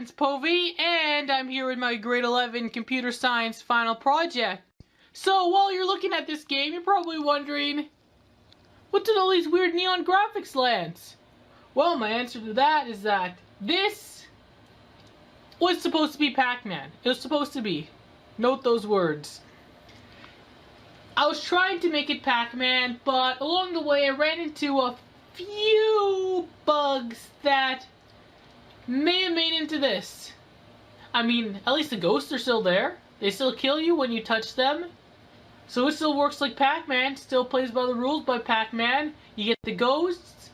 Science Povey, and I'm here with my grade 11 computer science final project. So while you're looking at this game, you're probably wondering, what did all these weird neon graphics lance? Well, my answer to that is that this was supposed to be Pac-Man. It was supposed to be. Note those words. I was trying to make it Pac-Man, but along the way I ran into a few bugs that may have made into this. I mean, at least the ghosts are still there. They still kill you when you touch them. So it still works like Pac-Man, still plays by the rules by Pac-Man. You get the ghosts.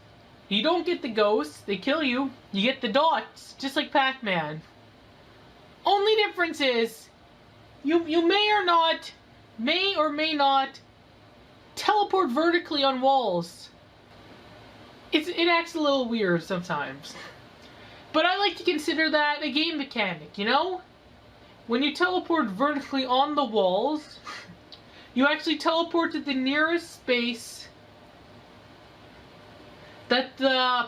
You don't get the ghosts, they kill you. You get the dots, just like Pac-Man. Only difference is, you may or may not teleport vertically on walls. It acts a little weird sometimes. But I like to consider that a game mechanic, you know? When you teleport vertically on the walls, you actually teleport to the nearest space that the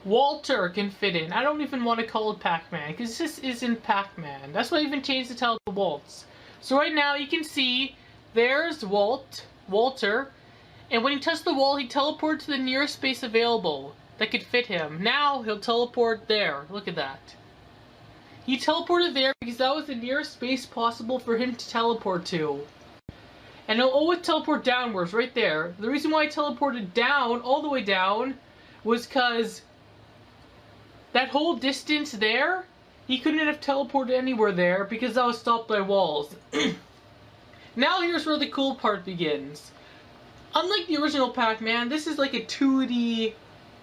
Walter can fit in. I don't even want to call it Pac-Man, because this isn't Pac-Man. That's why I even changed the title to Waltz. So right now you can see there's Walter, and when he touches the wall, he teleports to the nearest space available that could fit him. Now he'll teleport there. Look at that. He teleported there because that was the nearest space possible for him to teleport to. And he'll always teleport downwards, right there. The reason why I teleported down, all the way down, was because that whole distance there, he couldn't have teleported anywhere there because that was stopped by walls. Now here's where the cool part begins. Unlike the original Pac-Man, this is like a 2D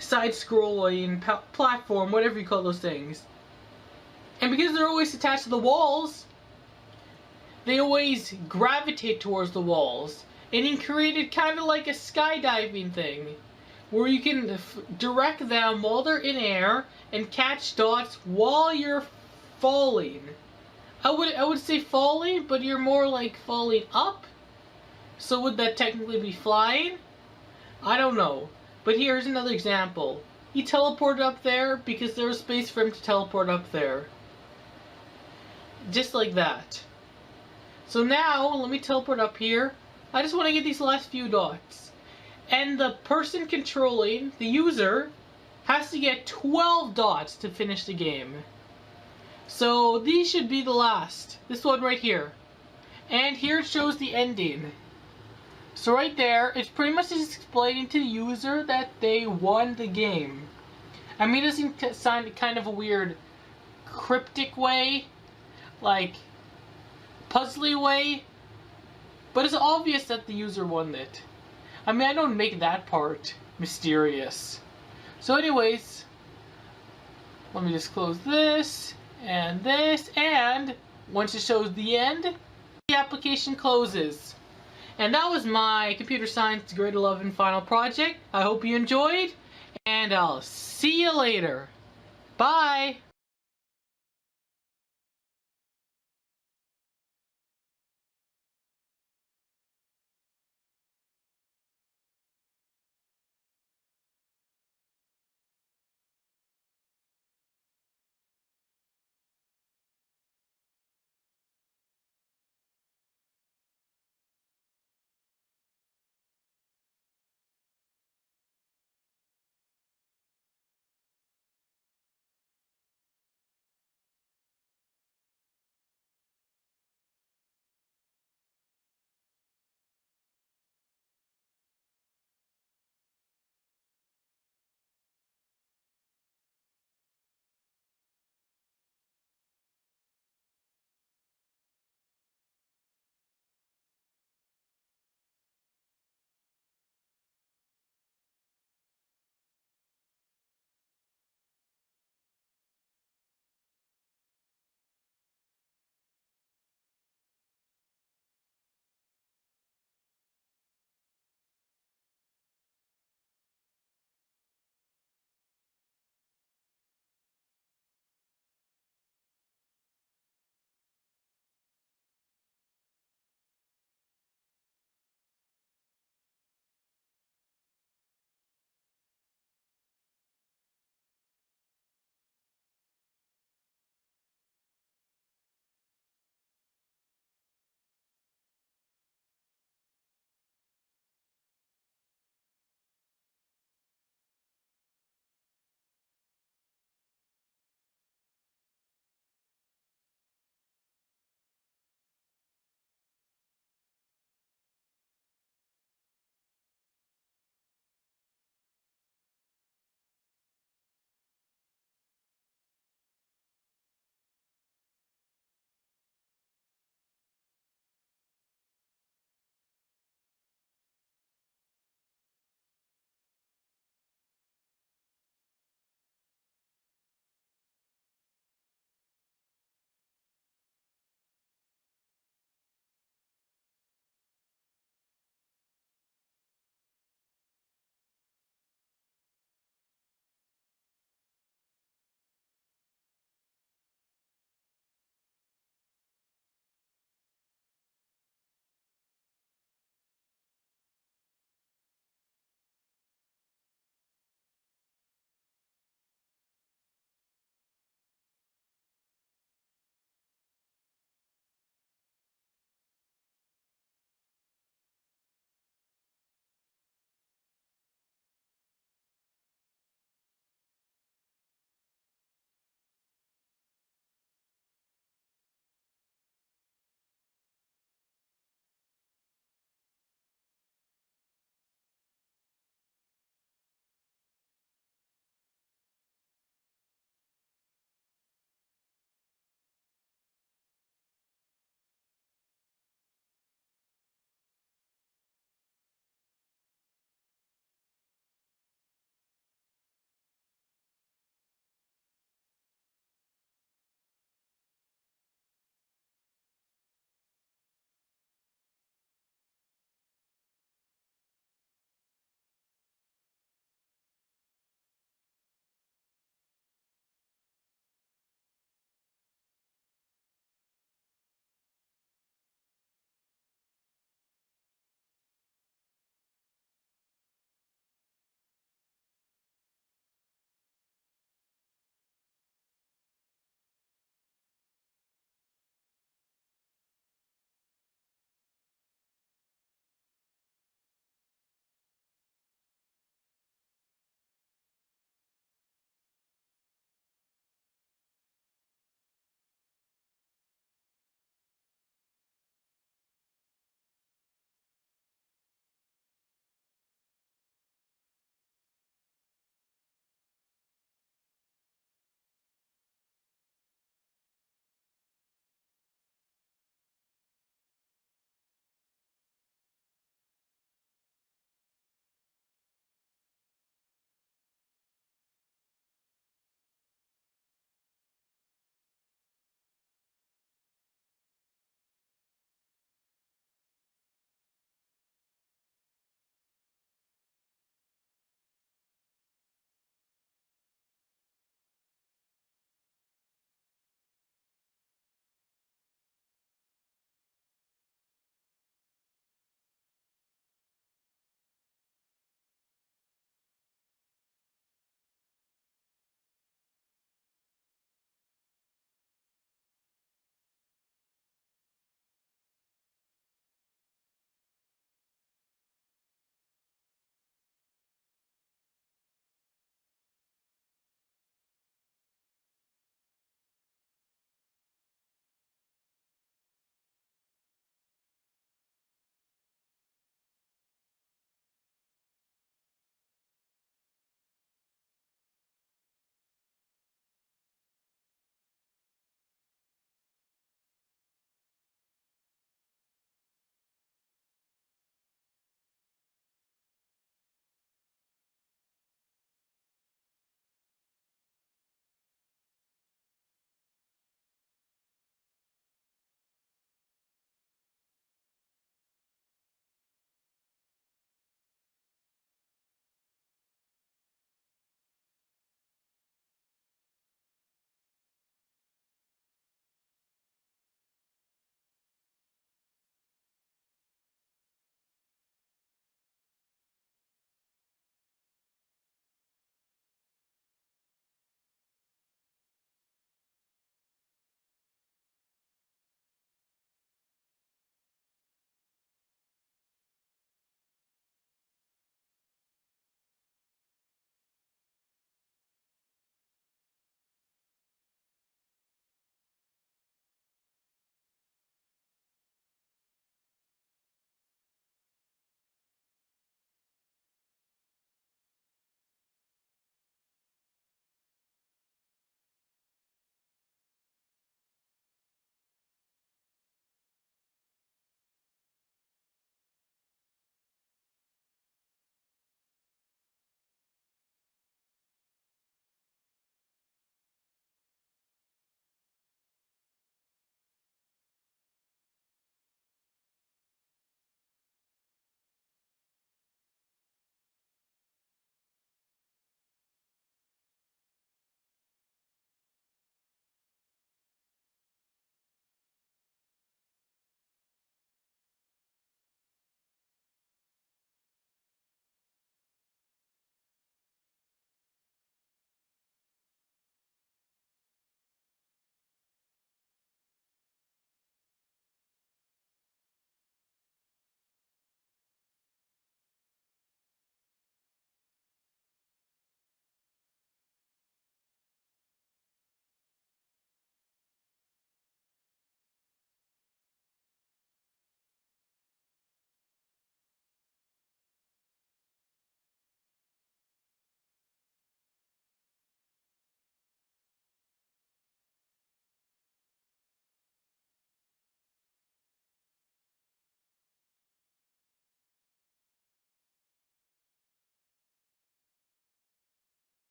side-scrolling platform, whatever you call those things. And because they're always attached to the walls, they always gravitate towards the walls. And he created kind of like a skydiving thing, where you can direct them while they're in air and catch dots while you're falling. I would say falling, but you're more like falling up. So would that technically be flying? I don't know. But here's another example. He teleported up there because there was space for him to teleport up there. Just like that. So now, let me teleport up here. I just want to get these last few dots. And the person controlling, the user, has to get 12 dots to finish the game. So these should be the last. This one right here. And here it shows the ending. So right there, it's pretty much just explaining to the user that they won the game. I mean, it doesn't sound kind of a weird, cryptic way, like, puzzly way, but it's obvious that the user won it. I mean, I don't make that part mysterious. So anyways, let me just close this, and once it shows the end, the application closes. And that was my computer science grade 11 final project. I hope you enjoyed, and I'll see you later. Bye!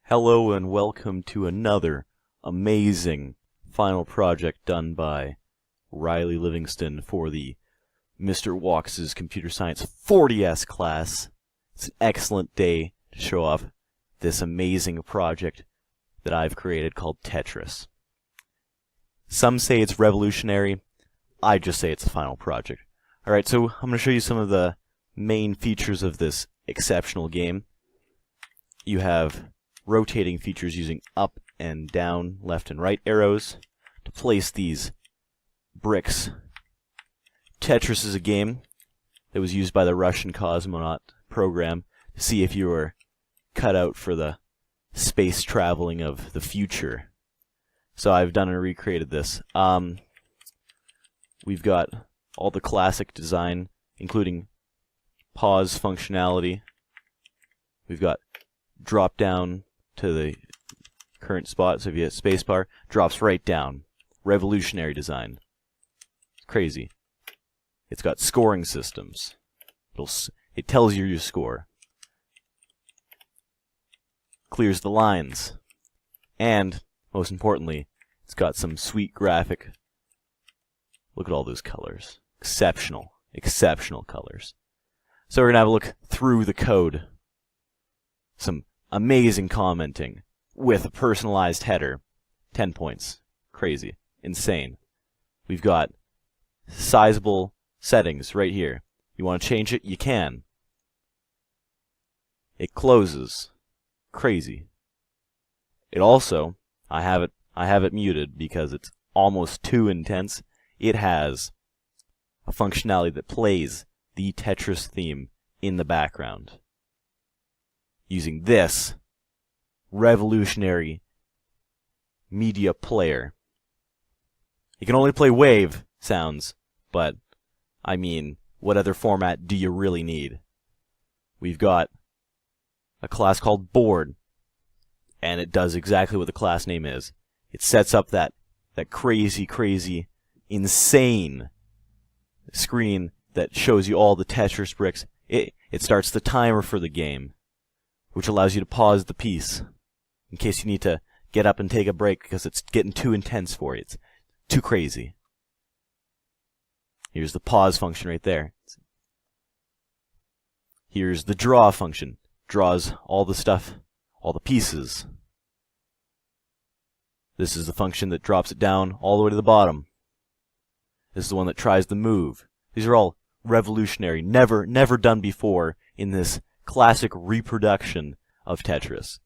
Hello and welcome to another amazing final project done by Riley Livingston for the Mr. Walks' Computer Science 40S class. It's an excellent day to show off this amazing project that I've created called Tetris. Some say it's revolutionary. I just say it's a final project. Alright, so I'm going to show you some of the main features of this exceptional game. You have rotating features using up and down, left and right arrows to place these bricks. Tetris is a game that was used by the Russian cosmonaut program to see if you were cut out for the space traveling of the future. So I've done and recreated this. We've got all the classic design, including pause functionality. We've got drop down to the current spot, so if you hit spacebar, drops right down. Revolutionary design. It's crazy. It's got scoring systems. It tells you your score. Clears the lines. And, most importantly, it's got some sweet graphic. Look at all those colors. Exceptional. Exceptional colors. So we're going to have a look through the code. Some amazing commenting with a personalized header. 10 points. Crazy. Insane. We've got sizable settings right here. You want to change it? You can. It closes. Crazy. It also, I have it muted because it's almost too intense. It has a functionality that plays the Tetris theme in the background. Using this revolutionary media player. You can only play wave sounds, but I mean, what other format do you really need? We've got a class called board, and it does exactly what the class name is. It sets up that crazy, insane screen that shows you all the Tetris bricks. It starts the timer for the game, which allows you to pause the piece in case you need to get up and take a break because it's getting too intense for you. It's too crazy. Here's the pause function right there. Here's the draw function. Draws all the stuff, all the pieces. This is the function that drops it down all the way to the bottom. This is the one that tries the move. These are all revolutionary, never done before in this classic reproduction of Tetris.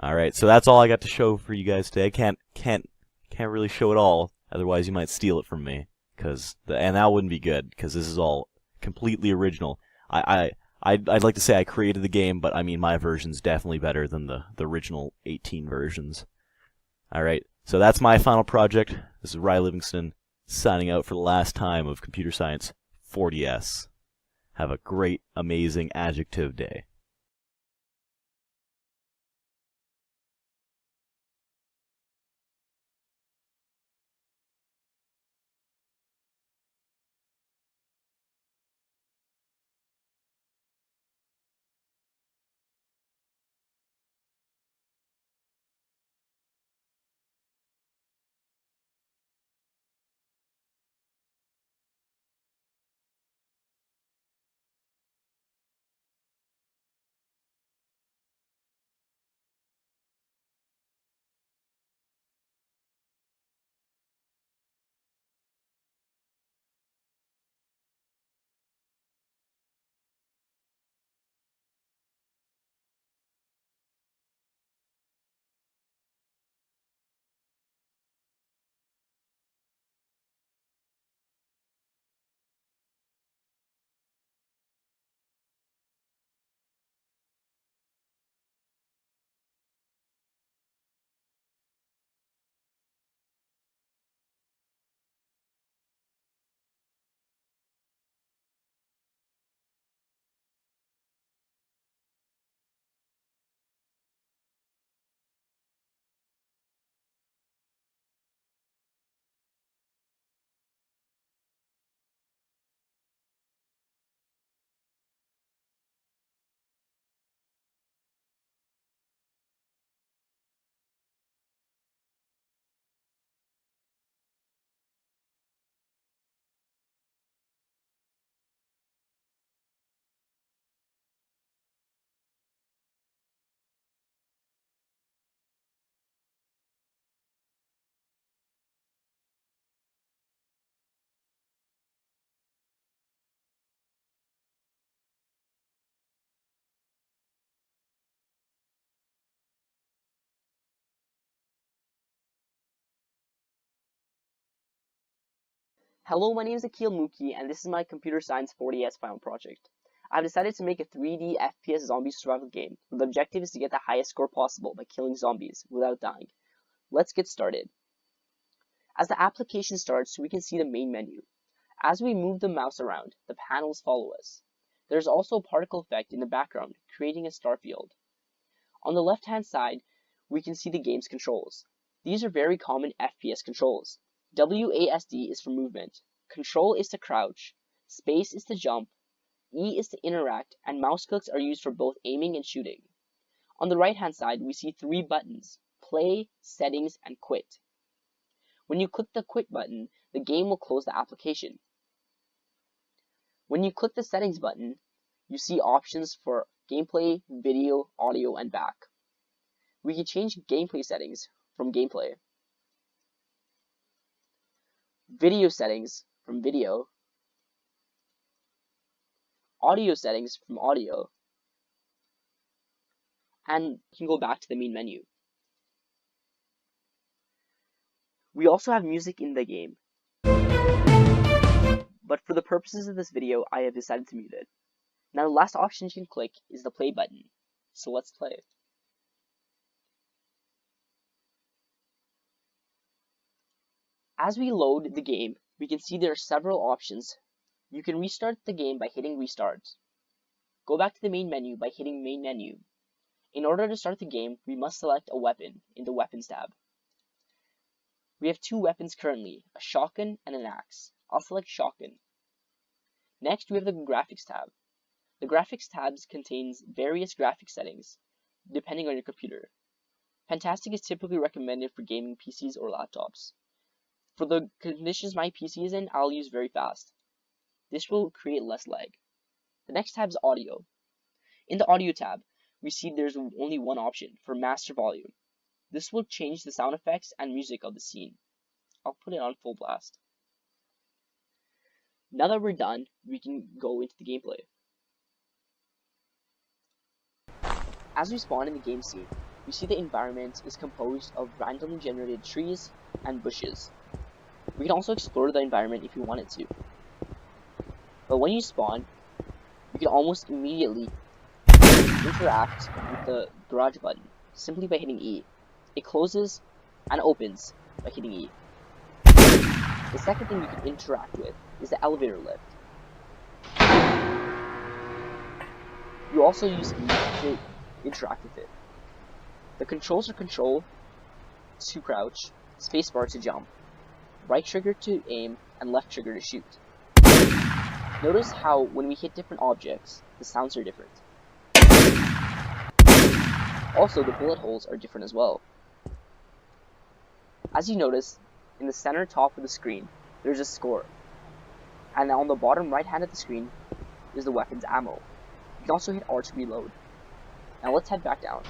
Alright, so that's all I got to show for you guys today. I can't really show it all, otherwise you might steal it from me. And that wouldn't be good, because this is all completely original. I'd like to say I created the game, but I mean my version's definitely better than the original 18 versions. Alright, so that's my final project. This is Riley Livingston, signing out for the last time of Computer Science 40S. Have a great, amazing adjective day. Hello, my name is Akil Muki, and this is my Computer Science 40S final project. I've decided to make a 3D FPS zombie survival game, where the objective is to get the highest score possible by killing zombies without dying. Let's get started. As the application starts, we can see the main menu. As we move the mouse around, the panels follow us. There's also a particle effect in the background, creating a star field. On the left-hand side, we can see the game's controls. These are very common FPS controls. WASD is for movement, Control is to crouch, Space is to jump, E is to interact, and mouse clicks are used for both aiming and shooting. On the right-hand side, we see 3 buttons: Play, Settings, and Quit. When you click the Quit button, the game will close the application. When you click the Settings button, you see options for gameplay, video, audio, and back. We can change gameplay settings from gameplay, video settings from video, audio settings from audio, and we can go back to the main menu. We also have music in the game, but for the purposes of this video, I have decided to mute it. Now the last option you can click is the play button, so let's play. As we load the game, we can see there are several options. You can restart the game by hitting Restart. Go back to the main menu by hitting Main Menu. In order to start the game, we must select a weapon in the Weapons tab. We have 2 weapons currently, a shotgun and an axe. I'll select shotgun. Next, we have the Graphics tab. The Graphics tab contains various graphics settings, depending on your computer. Fantastic is typically recommended for gaming PCs or laptops. For the conditions my PC is in, I'll use very fast. This will create less lag. The next tab is audio. In the audio tab, we see there's only one option for master volume. This will change the sound effects and music of the scene. I'll put it on full blast. Now that we're done, we can go into the gameplay. As we spawn in the game scene, we see the environment is composed of randomly generated trees and bushes. We can also explore the environment if you wanted to. But when you spawn, you can almost immediately interact with the garage button simply by hitting E. It closes and opens by hitting E. The second thing you can interact with is the elevator lift. You also use E to interact with it. The controls are Control to crouch, spacebar to jump, right trigger to aim, and left trigger to shoot. Notice how when we hit different objects, the sounds are different. Also, the bullet holes are different as well. As you notice, in the center top of the screen, there's a score. And on the bottom right hand of the screen is the weapon's ammo. You can also hit R to reload. Now let's head back down.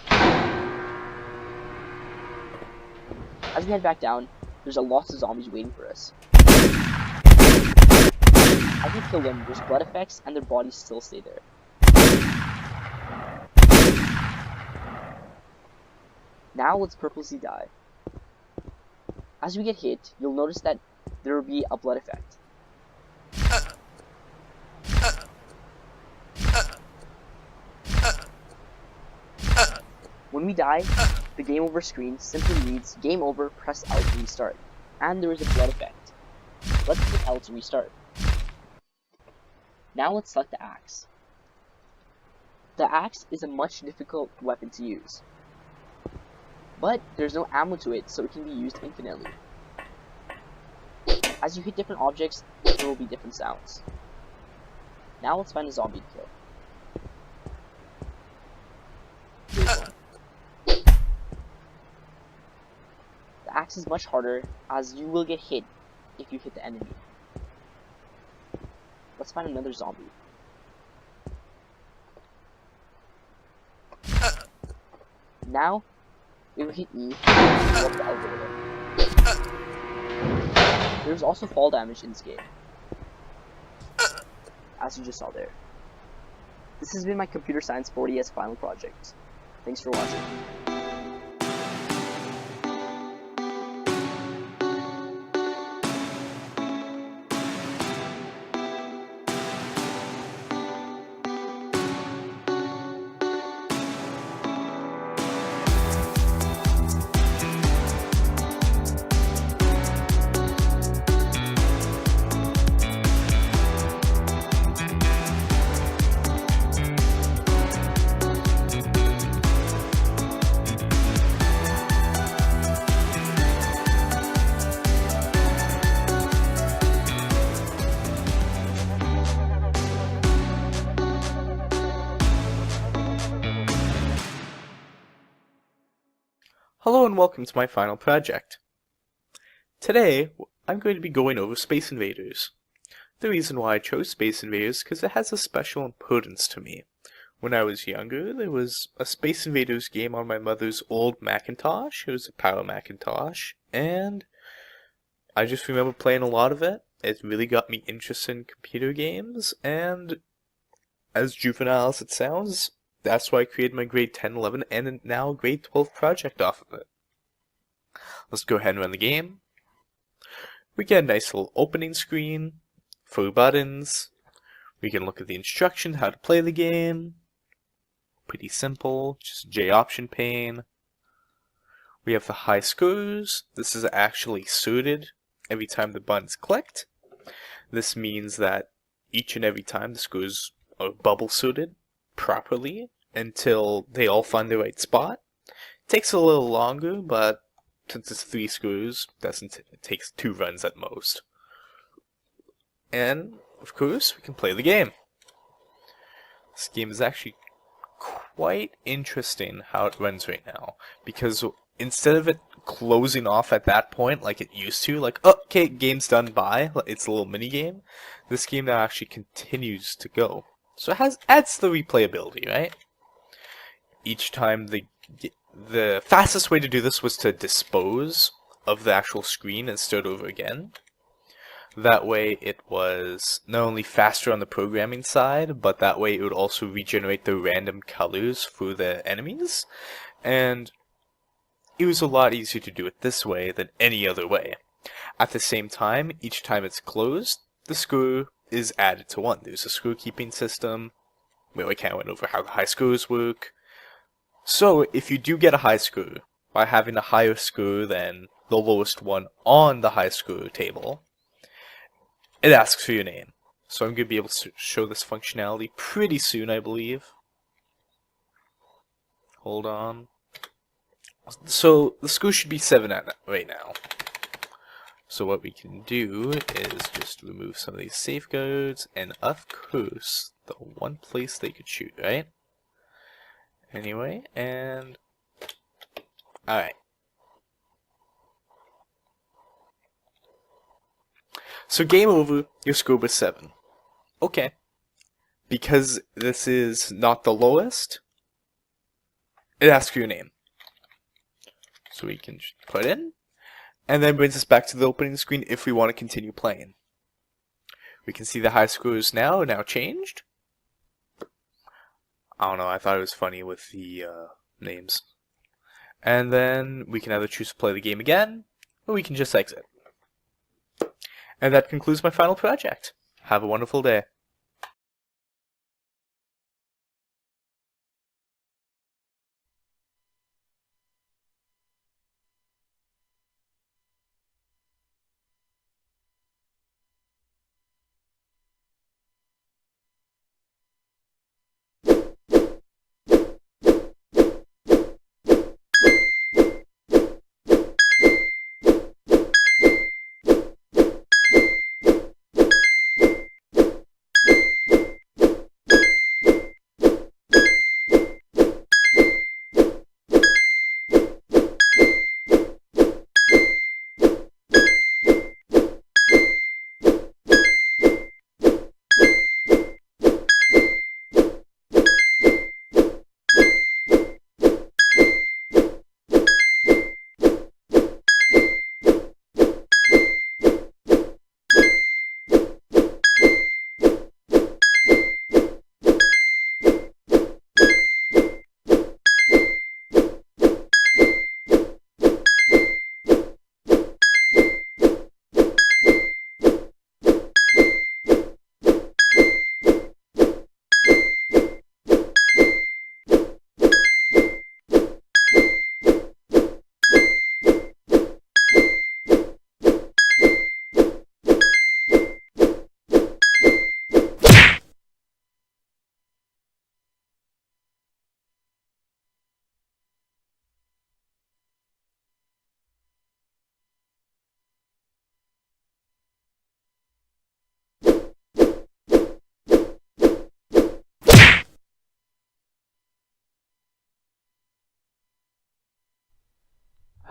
As we head back down, there's a lot of zombies waiting for us. As we kill them, there's blood effects and their bodies still stay there. Now let's purposely die. As we get hit, you'll notice that there will be a blood effect. When we die, the game over screen simply reads Game Over, press L to restart, and there is a blood effect. Let's hit L to restart. Now let's select the axe. The axe is a much difficult weapon to use, but there's no ammo to it, so it can be used infinitely. As you hit different objects, there will be different sounds. Now let's find a zombie to kill. Here's one. The axe is much harder, as you will get hit if you hit the enemy. Let's find another zombie. Now, we will hit E to go up the elevator. There's also fall damage in this game, as you just saw there. This has been my Computer Science 40S final project. Thanks for watching. Hello and welcome to my final project. Today, I'm going to be going over Space Invaders. The reason why I chose Space Invaders is because it has a special importance to me. When I was younger, there was a Space Invaders game on my mother's old Macintosh. It was a Power Macintosh, and I just remember playing a lot of it. It really got me interested in computer games, and as juvenile as it sounds, that's why I created my grade 10, 11, and now grade 12 project off of it. Let's go ahead and run the game. We get a nice little opening screen, 4 buttons. We can look at the instructions, how to play the game. Pretty simple, just J option pane. We have the high scores. This is actually suited every time the button's clicked. This means that each and every time the scores are bubble suited properly until they all find the right spot. It takes a little longer, but since it's 3 screws, it takes 2 runs at most. And, of course, we can play the game. This game is actually quite interesting how it runs right now, because instead of it closing off at that point like it used to, like, oh, okay, game's done, bye, it's a little mini game, this game now actually continues to go. So it adds the replayability, right? Each time the fastest way to do this was to dispose of the actual screen and start over again. That way it was not only faster on the programming side, but that way it would also regenerate the random colors for the enemies. And it was a lot easier to do it this way than any other way. At the same time, each time it's closed, the screw is added to 1. There's a screw keeping system. We kind of went over how the high screws work. So, if you do get a high screw, by having a higher screw than the lowest one on the high screw table, it asks for your name. So I'm going to be able to show this functionality pretty soon, I believe. Hold on. So, the screw should be 7 right now. So what we can do is just remove some of these safeguards, and of course, the one place they could shoot, right? Anyway, and... alright. So game over, your score was 7. Okay. Because this is not the lowest, it asks for your name. So we can just put in, and then brings us back to the opening screen if we want to continue playing. We can see the high scores now changed. I don't know, I thought it was funny with the names. And then we can either choose to play the game again, or we can just exit. And that concludes my final project. Have a wonderful day.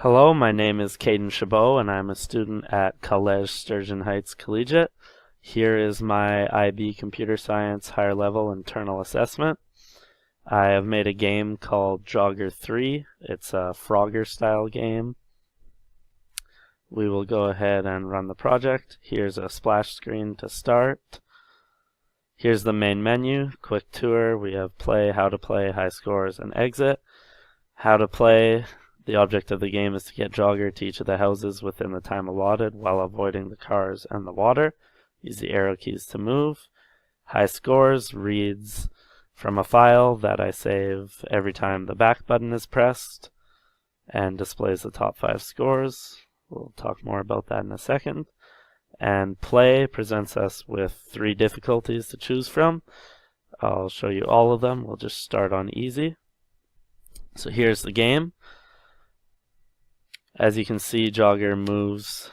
Hello, my name is Caden Chabot, and I'm a student at College Sturgeon Heights Collegiate. Here is my IB Computer Science Higher Level Internal Assessment. I have made a game called Jogger 3. It's a Frogger style game. We will go ahead and run the project. Here's a splash screen to start. Here's the main menu, quick tour. We have play, how to play, high scores, and exit. How to play. The object of the game is to get Jogger to each of the houses within the time allotted while avoiding the cars and the water. Use the arrow keys to move. High scores reads from a file that I save every time the back button is pressed and displays the top 5 scores. We'll talk more about that in a second. And play presents us with 3 difficulties to choose from. I'll show you all of them. We'll just start on easy. So here's the game. As you can see, Jogger moves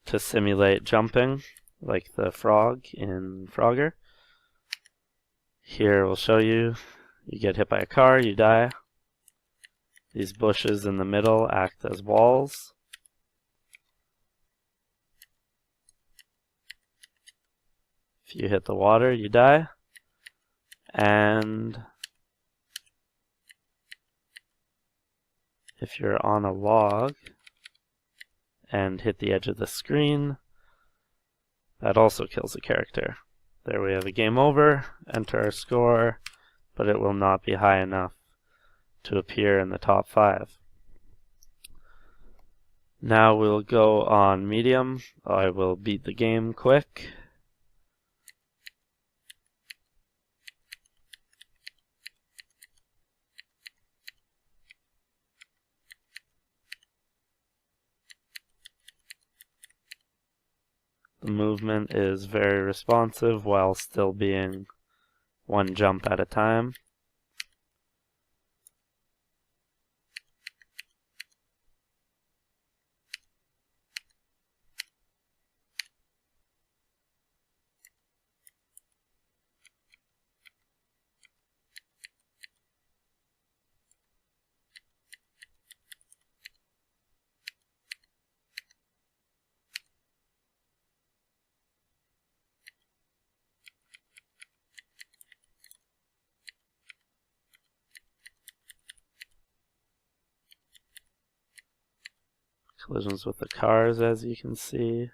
to simulate jumping, like the frog in Frogger. Here we'll show you, you get hit by a car, you die. These bushes in the middle act as walls. If you hit the water, you die. And if you're on a log and hit the edge of the screen, that also kills a character. There we have a game over, enter our score, but it will not be high enough to appear in the top 5. Now we'll go on medium. I will beat the game quick. The movement is very responsive while still being one jump at a time. Collisions with the cars, as you can see,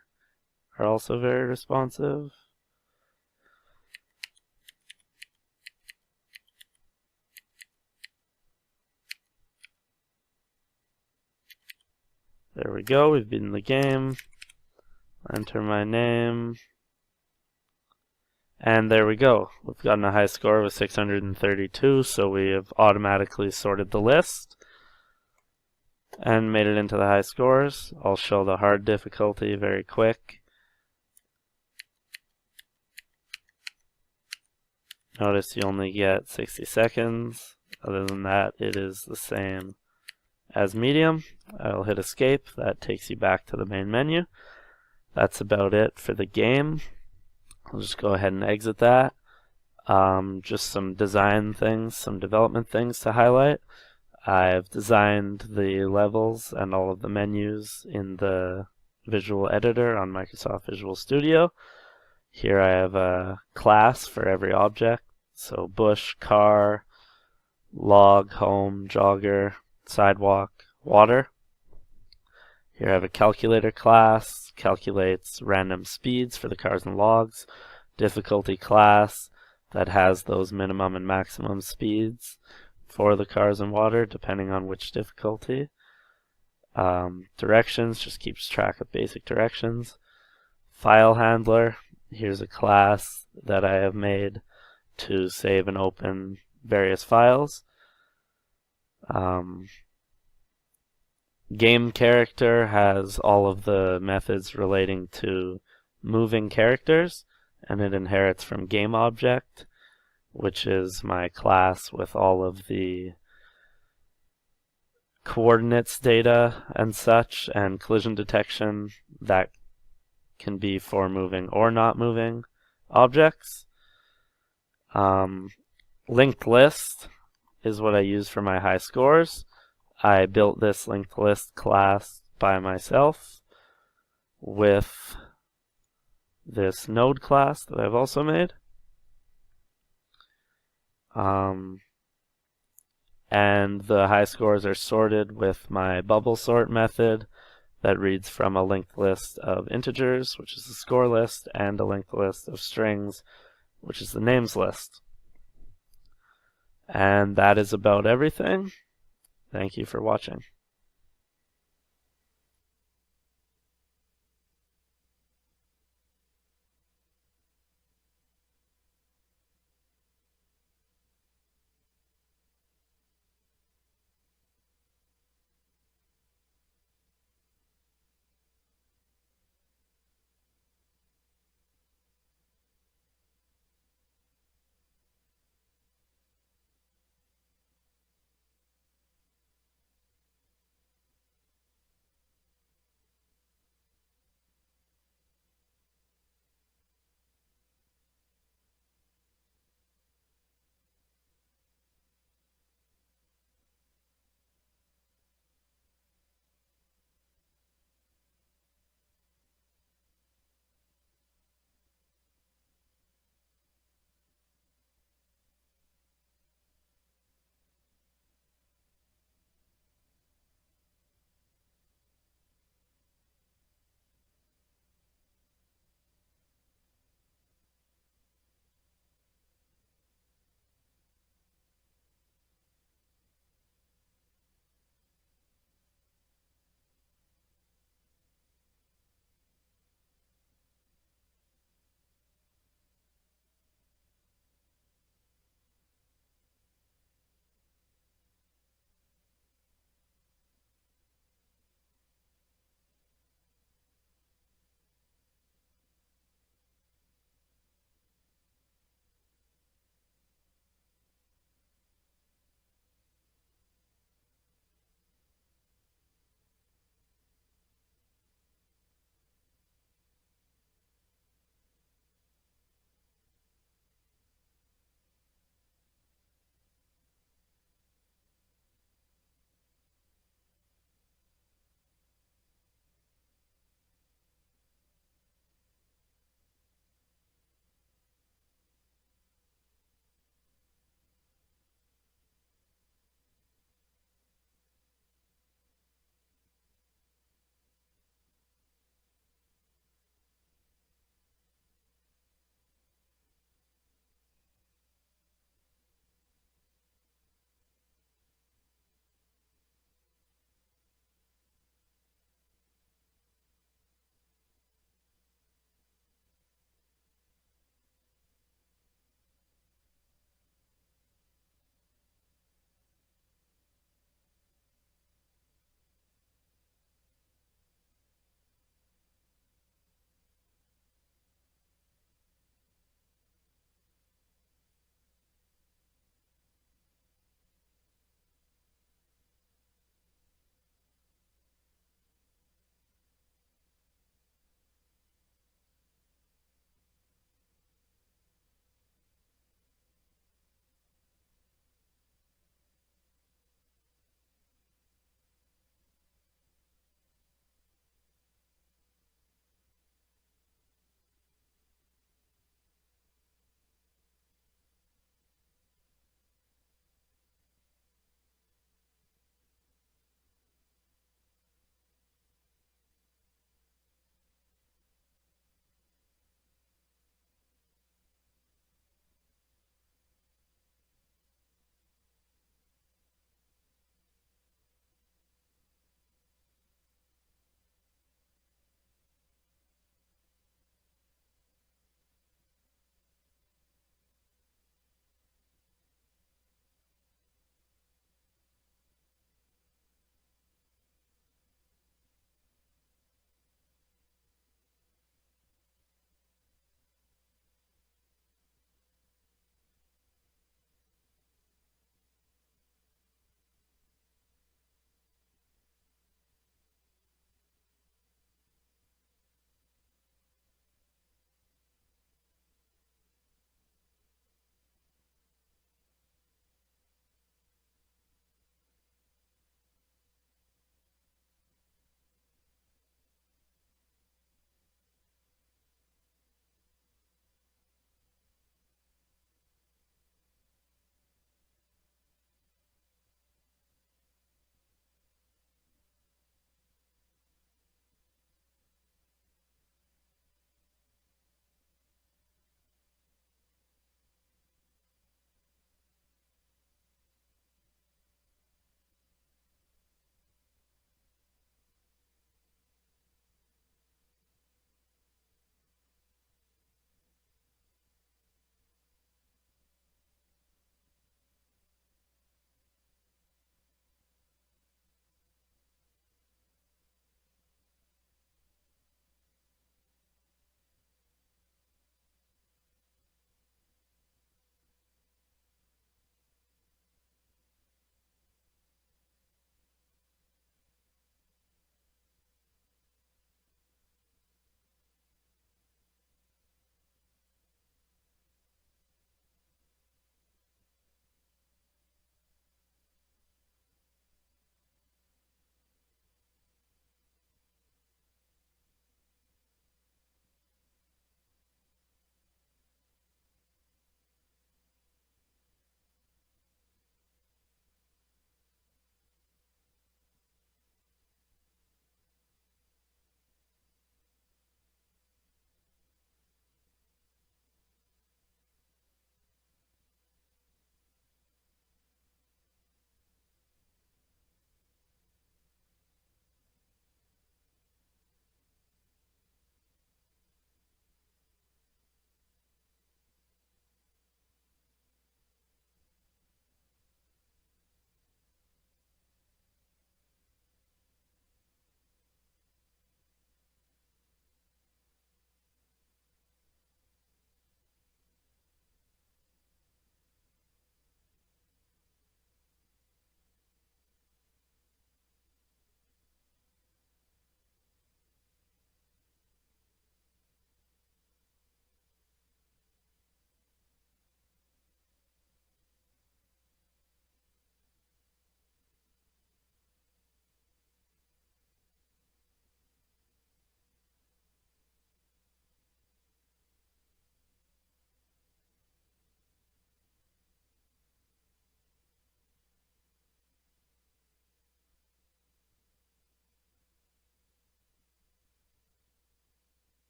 are also very responsive. There we go, we've beaten the game. Enter my name. And there we go. We've gotten a high score of 632, so we have automatically sorted the list and made it into the high scores. I'll show the hard difficulty very quick. Notice you only get 60 seconds. Other than that, it is the same as medium. I'll hit escape. That takes you back to the main menu. That's about it for the game. I'll just go ahead and exit that. Just some design things, some development things to highlight. I've designed the levels and all of the menus in the visual editor on Microsoft Visual Studio. Here I have a class for every object. So bush, car, log, home, jogger, sidewalk, water. Here I have a calculator class, calculates random speeds for the cars and logs. Difficulty class that has those minimum and maximum speeds for the cars and water, depending on which difficulty. Directions just keeps track of basic directions. File handler, here's a class that I have made to save and open various files. Game character has all of the methods relating to moving characters, and it inherits from game object, which is my class with all of the coordinates data and such, and collision detection that can be for moving or not moving objects. Linked list is what I use for my high scores. I built this linked list class by myself with this node class that I've also made. And the high scores are sorted with my bubble sort method that reads from a linked list of integers, which is the score list, and a linked list of strings, which is the names list. And that is about everything. Thank you for watching.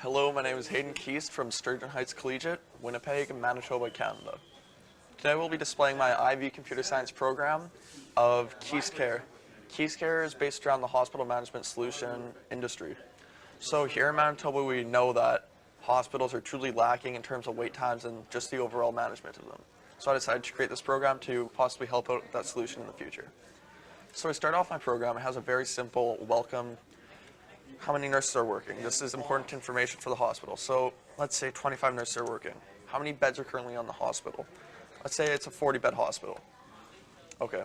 Hello, my name is Hayden Keast from Sturgeon Heights Collegiate, Winnipeg, Manitoba, Canada. Today we'll be displaying my IB Computer Science program of Keast Care. Keast Care is based around the hospital management solution industry. So here in Manitoba, we know that hospitals are truly lacking in terms of wait times and just the overall management of them. So I decided to create this program to possibly help out that solution in the future. So to start off my program, it has a very simple welcome. How many nurses are working? This is important information for the hospital. So let's say 25 nurses are working. How many beds are currently on the hospital? Let's say it's a 40-bed hospital. Okay.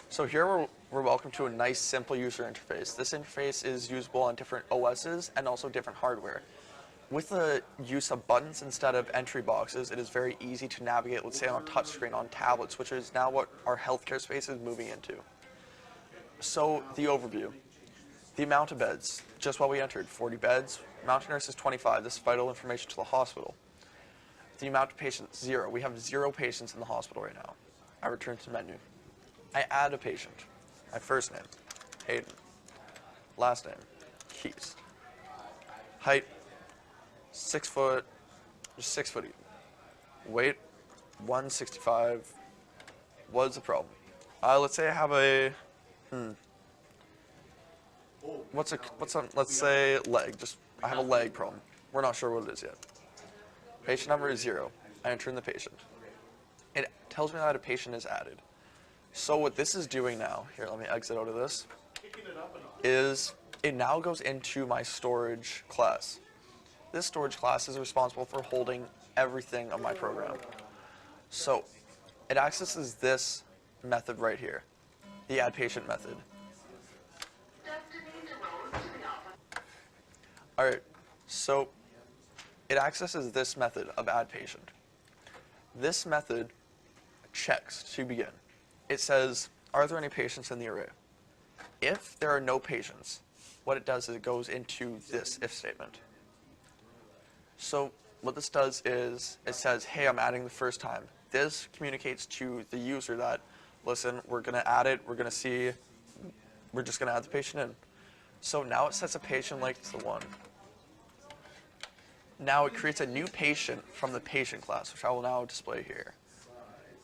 So here we're welcome to a nice, simple user interface. This interface is usable on different OSs and also different hardware. With the use of buttons instead of entry boxes, it is very easy to navigate, let's say on a touchscreen on tablets, which is now what our healthcare space is moving into. So the overview. The amount of beds, just what we entered, 40 beds. Amount of nurses, 25. This is vital information to the hospital. The amount of patients, 0. We have 0 patients in the hospital right now. I return to menu. I add a patient. My first name, Hayden. Last name, Keast. Height, 6 foot, just 6 foot even. Weight, 165. What's the problem? Let's say I have a, let's say leg. I have a leg problem. We're not sure what it is yet. Patient number is 0. I enter in the patient. It tells me that a patient is added. So what this is doing now, here, let me exit out of this, is it now goes into my storage class. This storage class is responsible for holding everything of my program. So it accesses this method right here, the add patient method. Alright, so it accesses this method of add patient. This method checks to begin. It says, are there any patients in the array? If there are no patients, what it does is it goes into this if statement. So what this does is it says, hey, I'm adding the first time. This communicates to the user that, listen, we're going to add it, we're just going to add the patient in. So now it sets a patient length to 1. Now it creates a new patient from the patient class, which I will now display here.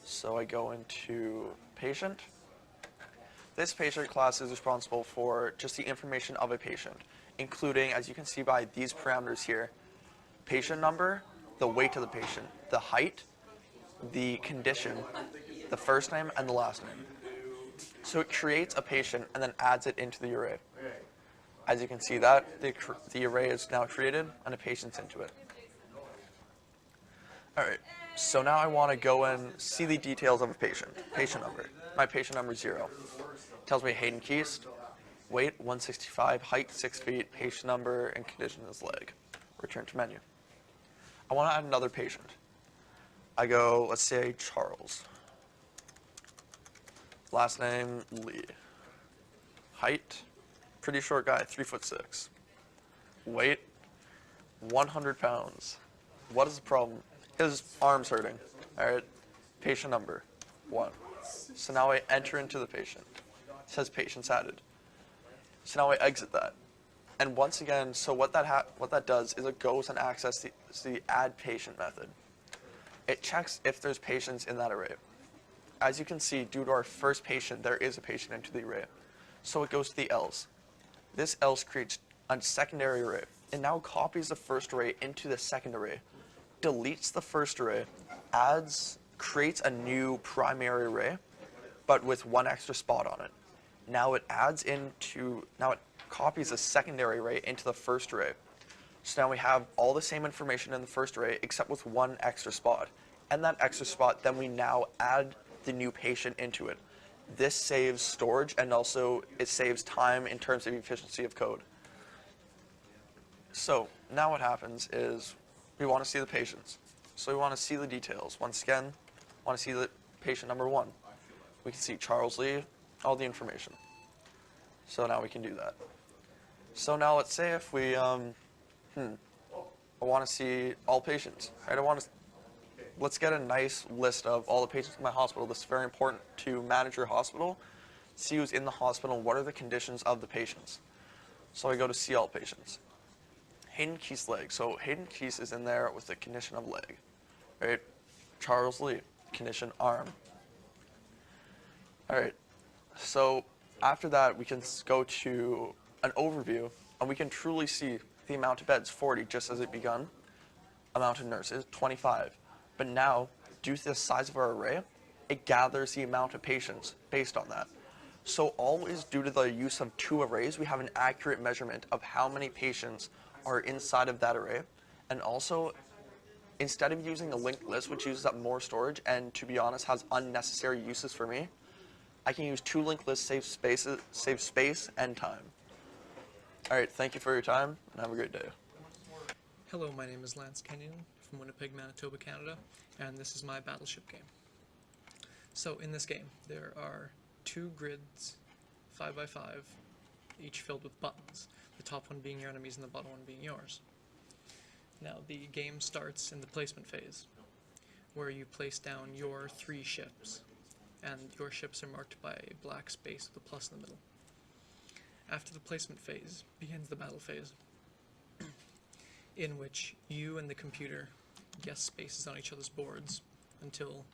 So I go into patient. This patient class is responsible for just the information of a patient, including, as you can see by these parameters here, patient number, the weight of the patient, the height, the condition, the first name, and the last name. So it creates a patient and then adds it into the array. As you can see that, the array is now created and a patient's into it. Alright, so now I want to go and see the details of a patient. Patient number. My patient number is 0. Tells me Hayden Keast, weight 165, height 6 feet, patient number, and condition is leg. Return to menu. I want to add another patient. I go, let's say Charles. Last name, Lee. Height, pretty short guy, 3'6". Weight, 100 pounds. What is the problem? His arm's hurting. Alright, patient number, 1. So now I enter into the patient. It says patient's added. So now I exit that. And once again, so what that does is it goes and accesses the add patient method. It checks if there's patients in that array. As you can see, due to our first patient, there is a patient into the array. So it goes to the else. This else creates a secondary array. It now copies the first array into the second array, deletes the first array, creates a new primary array, but with 1 extra spot on it. Now it copies a secondary array into the first array. So now we have all the same information in the first array except with 1 extra spot. And that extra spot, then we now add the new patient into it. This saves storage and also it saves time in terms of efficiency of code. So now what happens is we want to see the patients. So we want to see the details. Once again, want to see the patient number 1. We can see Charles Lee, all the information. So now we can do that. So now let's say if we, I want to see all patients. Right? Let's get a nice list of all the patients in my hospital. This is very important to manage your hospital. See who's in the hospital and what are the conditions of the patients. So I go to see all patients. Hayden Keith's leg. So Hayden Keith is in there with the condition of leg, right? Charles Lee, condition arm. All right, so after that, we can go to an overview, and we can truly see the amount of beds, 40, just as it begun. Amount of nurses, 25. But now, due to the size of our array, it gathers the amount of patients based on that. So always, due to the use of 2 arrays, we have an accurate measurement of how many patients are inside of that array. And also, instead of using a linked list, which uses up more storage and, to be honest, has unnecessary uses for me, I can use 2 linked lists, save space and time. All right, thank you for your time, and have a great day. Hello, my name is Lance Kenyon from Winnipeg, Manitoba, Canada, and this is my Battleship game. So in this game, there are 2 grids, 5x5, each filled with buttons, the top one being your enemies and the bottom one being yours. Now the game starts in the placement phase, where you place down your 3 ships, and your ships are marked by a black space with a plus in the middle. After the placement phase begins the battle phase, in which you and the computer guess spaces on each other's boards until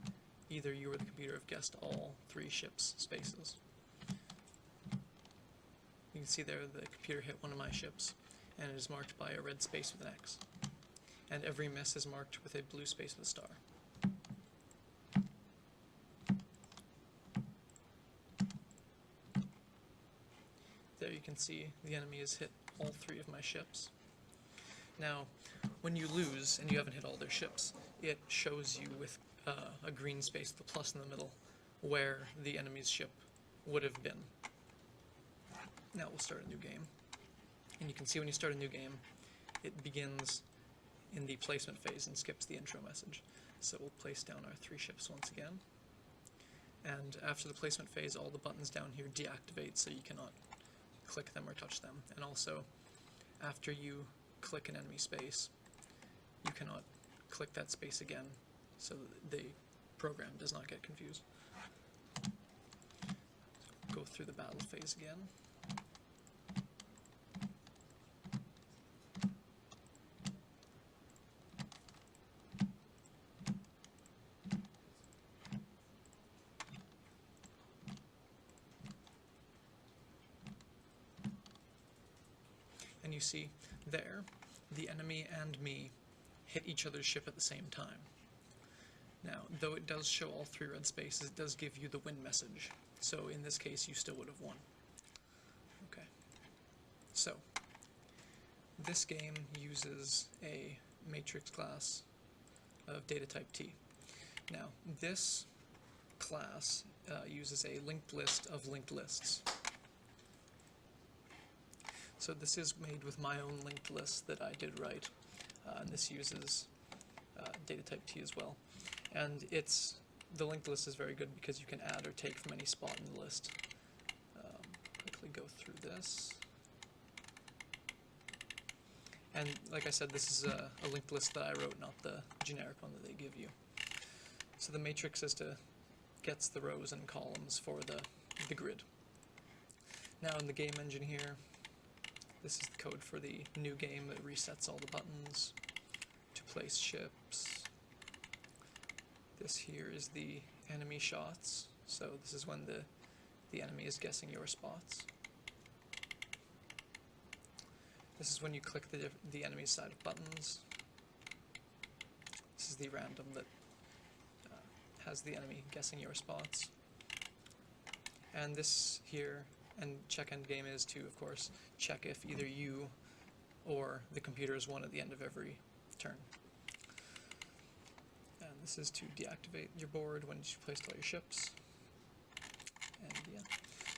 either you or the computer have guessed all 3 ships' spaces. You can see there the computer hit one of my ships, and it is marked by a red space with an X. And every miss is marked with a blue space with a star. There you can see the enemy has hit all 3 of my ships. Now, when you lose and you haven't hit all their ships, it shows you with a green space with a plus in the middle where the enemy's ship would have been. Now we'll start a new game. And you can see when you start a new game, it begins in the placement phase and skips the intro message. So we'll place down our 3 ships once again. And after the placement phase, all the buttons down here deactivate, so you cannot click them or touch them. And also, after you click an enemy space, you cannot click that space again, so that the program does not get confused. Go through the battle phase again. And you see there, the enemy and me hit each other's ship at the same time. Now, though it does show all 3 red spaces, it does give you the win message. So in this case, you still would have won. Okay. So, this game uses a matrix class of data type T. Now, this class uses a linked list of linked lists. So this is made with my own linked list that I did write, and this uses data type T as well. And the linked list is very good because you can add or take from any spot in the list. Quickly go through this. And like I said, this is a linked list that I wrote, not the generic one that they give you. So the matrix gets the rows and columns for the grid. Now in the game engine here, this is the code for the new game that resets all the buttons to place ships. This here is the enemy shots, so this is when the enemy is guessing your spots. This is when you click the enemy's side of buttons. This is the random that has the enemy guessing your spots. And this here, and check endgame is to, of course, check if either you or the computer has won at the end of every turn. And this is to deactivate your board when you placed all your ships. And yeah,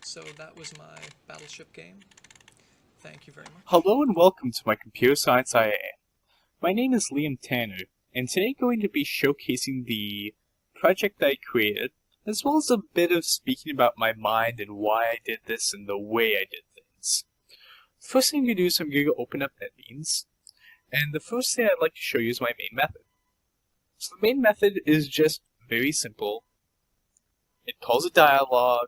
so that was my Battleship game. Thank you very much. Hello and welcome to my Computer Science IA. My name is Liam Tanner, and today I'm going to be showcasing the project that I created, as well as a bit of speaking about my mind and why I did this and the way I did things. First thing I'm going to do is I'm going to open up NetBeans, and the first thing I'd like to show you is my main method. So the main method is just very simple. It calls a dialog.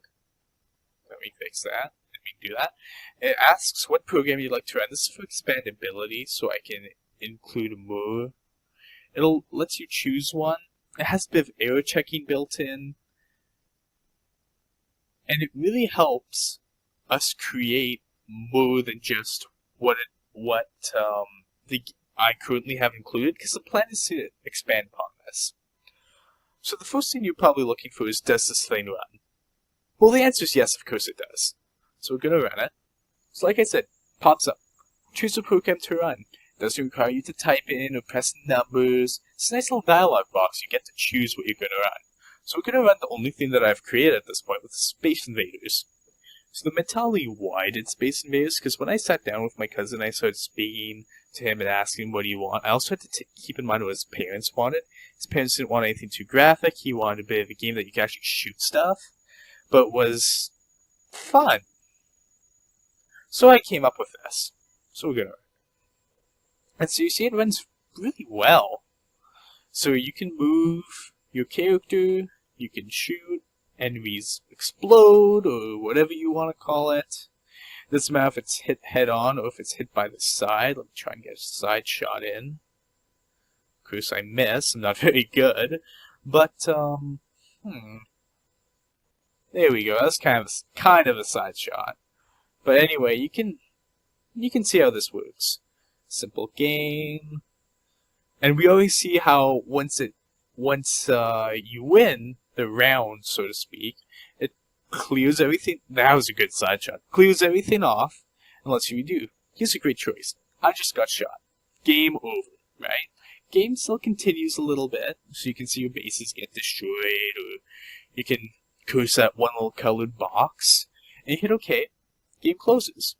Let me fix that. Let me do that. It asks what program you'd like to run. This is for expandability, so I can include more. It'll let you choose one. It has a bit of error checking built in. And it really helps us create more than just what I currently have included, because the plan is to expand upon this. So the first thing you're probably looking for is, does this thing run? Well, the answer is yes, of course it does. So we're going to run it. So like I said, pops up. Choose a program to run. Doesn't require you to type in or press numbers. It's a nice little dialog box. You get to choose what you're going to run. So we're going to run the only thing that I've created at this point with Space Invaders. So the mentality why I did Space Invaders, because when I sat down with my cousin, I started speaking to him and asking him what do you want. I also had to keep in mind what his parents wanted. His parents didn't want anything too graphic. He wanted a bit of a game that you could actually shoot stuff, but was fun. So I came up with this. So we're going to run. And so you see it runs really well. So you can move your character, you can shoot, enemies explode, or whatever you want to call it. Doesn't matter if it's hit head on or if it's hit by the side. Let me try and get a side shot in. Of course I miss, I'm not very good. But, there we go, that's kind of a side shot. But anyway, you can see how this works. Simple game. And we always see how once you win the round, so to speak, it clears everything. That was a good side shot. Clears everything off and lets you redo. Here's a great choice. I just got shot. Game over, right? Game still continues a little bit, so you can see your bases get destroyed, or you can curse that one little colored box, and you hit OK. Game closes.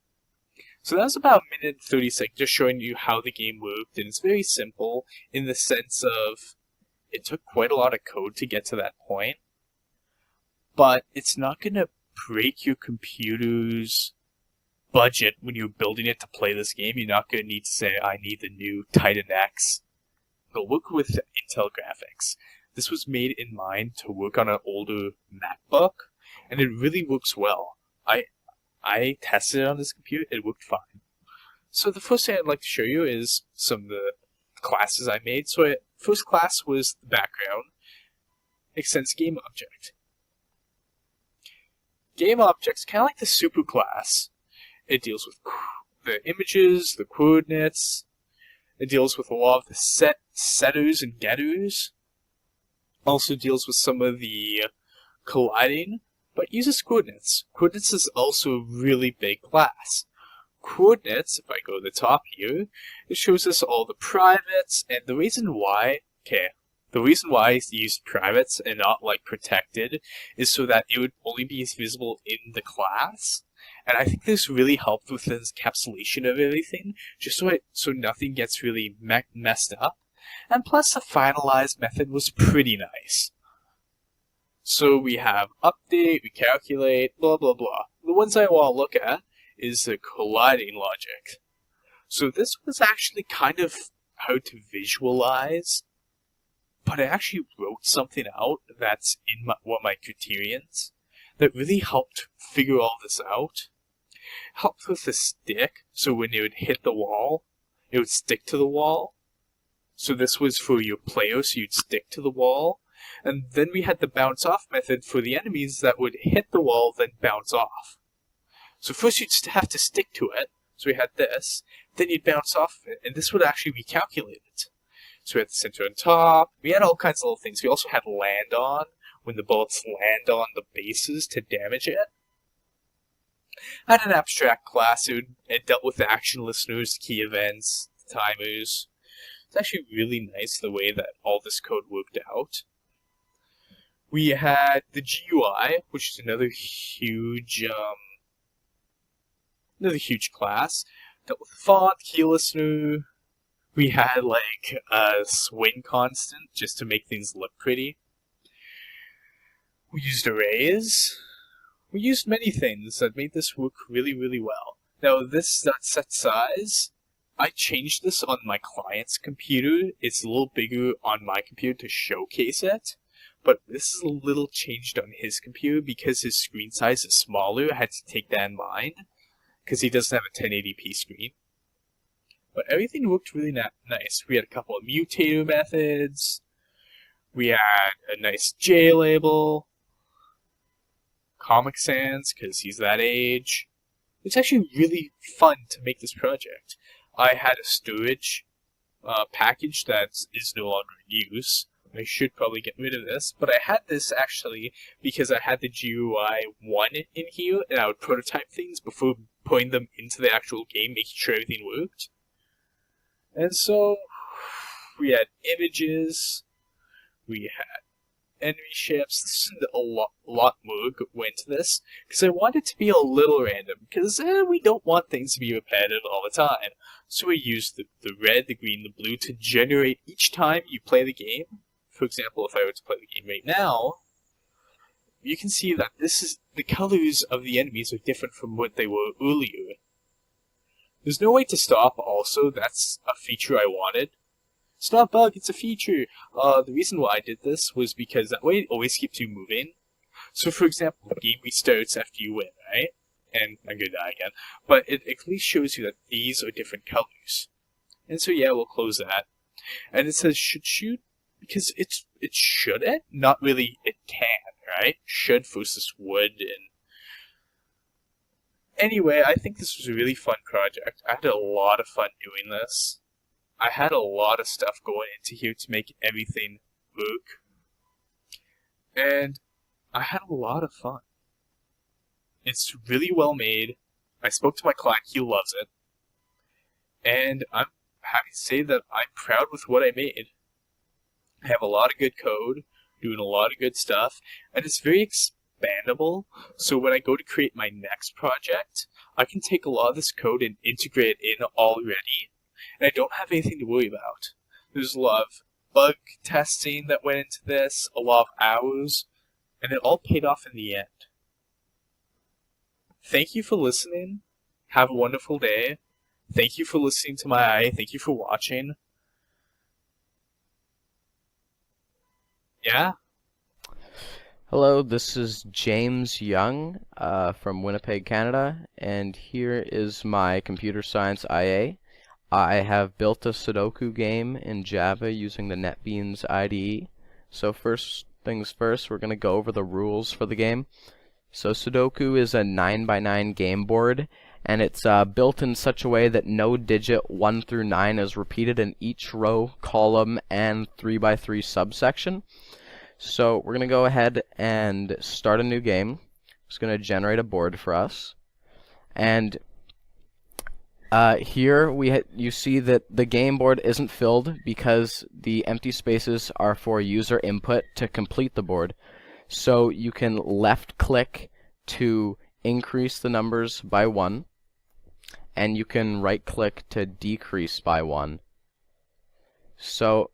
So that was about a minute and 30 seconds, just showing you how the game worked, and it's very simple in the sense of it took quite a lot of code to get to that point, but it's not going to break your computer's budget when you're building it to play this game. You're not going to need to say, I need the new Titan X. It'll work with Intel graphics. This was made in mind to work on an older MacBook, and it really works well. I tested it on this computer, it worked fine. So the first thing I'd like to show you is some of the classes I made. So first class was the background, extends game object. Game object's kind of like the super class. It deals with the images, the coordinates. It deals with a lot of the setters and getters. Also deals with some of the colliding, but uses coordinates. Coordinates is also a really big class. Coordinates, if I go to the top here, it shows us all the privates, and the reason why I used privates and not like protected is so that it would only be visible in the class. And I think this really helped with the encapsulation of everything, just so nothing gets really messed up. And plus the finalized method was pretty nice. So we have update, we calculate, blah blah blah. The ones I want to look at is the colliding logic. So this was actually kind of hard to visualize, but I actually wrote something out that's in one of my criterions that really helped figure all this out. Helped with the stick, so when it would hit the wall, it would stick to the wall. So this was for your player, so you'd stick to the wall. And then we had the bounce off method for the enemies that would hit the wall, then bounce off. So first you'd have to stick to it. So we had this. Then you'd bounce off it, and this would actually recalculate it. So we had the center on top. We had all kinds of little things. We also had land on, when the bullets land on the bases to damage it. I had an abstract class. It dealt with the action listeners, key events, timers. It's actually really nice the way that all this code worked out. We had the GUI, which is another huge class. Dealt with font, key listener. We had like a swing constant just to make things look pretty. We used arrays. We used many things that made this work really, really well. Now this set size, I changed this on my client's computer. It's a little bigger on my computer to showcase it. but this is a little changed on his computer because his screen size is smaller. I had to take that in mind because he doesn't have a 1080p screen. But everything looked really nice. We had a couple of mutator methods. We had a nice J label. Comic Sans, because he's that age. It's actually really fun to make this project. I had a storage package that is no longer in use. I should probably get rid of this, but I had this actually because I had the GUI 1 in here, and I would prototype things before putting them into the actual game, making sure everything worked. And so, we had images, we had enemy ships. This is a lot more went to this, because I want it to be a little random, because we don't want things to be repetitive all the time. So we use the red, the green, the blue to generate each time you play the game. For example, if I were to play the game right now, you can see that the colors of the enemies are different from what they were earlier. There's no way to stop also, that's a feature I wanted. It's not a bug, it's a feature. The reason why I did this was because that way it always keeps you moving. So for example, the game restarts after you win, right? And I'm gonna die again. But it at least shows you that these are different colors. And so yeah, we'll close that. And it says should shoot, because it shouldn't, not really it can, right? Should versus would. And anyway, I think this was a really fun project. I had a lot of fun doing this. I had a lot of stuff going into here to make everything work. And I had a lot of fun. It's really well made. I spoke to my client, he loves it. And I'm happy to say that I'm proud with what I made. I have a lot of good code, doing a lot of good stuff, and it's very expandable, so when I go to create my next project, I can take a lot of this code and integrate it in already, and I don't have anything to worry about. There's a lot of bug testing that went into this, a lot of hours, and it all paid off in the end. Thank you for listening. Have a wonderful day. Thank you for listening to my eye. Thank you for watching. Yeah? Hello, this is James Young from Winnipeg, Canada, and here is my computer science IA. I have built a Sudoku game in Java using the NetBeans IDE. So first things first, we're going to go over the rules for the game. So Sudoku is a 9x9 game board, and it's built in such a way that no digit 1 through 9 is repeated in each row, column, and 3x3 subsection. So we're going to go ahead and start a new game. It's going to generate a board for us. And here you see that the game board isn't filled because the empty spaces are for user input to complete the board. So you can left click to increase the numbers by 1, and you can right click to decrease by 1. So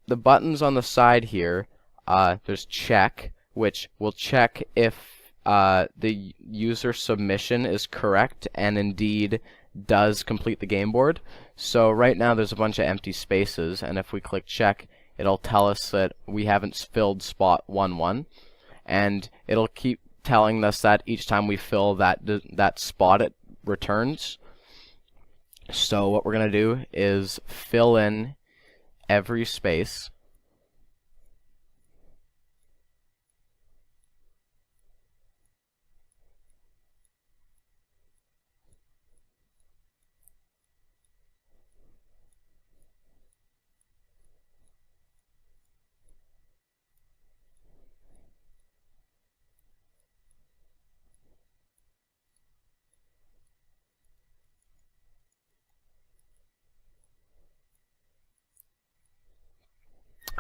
the buttons on the side here, there's check, which will check if the user submission is correct and indeed does complete the game board. So right now there's a bunch of empty spaces, and if we click check, it'll tell us that we haven't filled spot 1-1, and it'll keep telling us that each time we fill that spot it returns. So what we're going to do is fill in every space.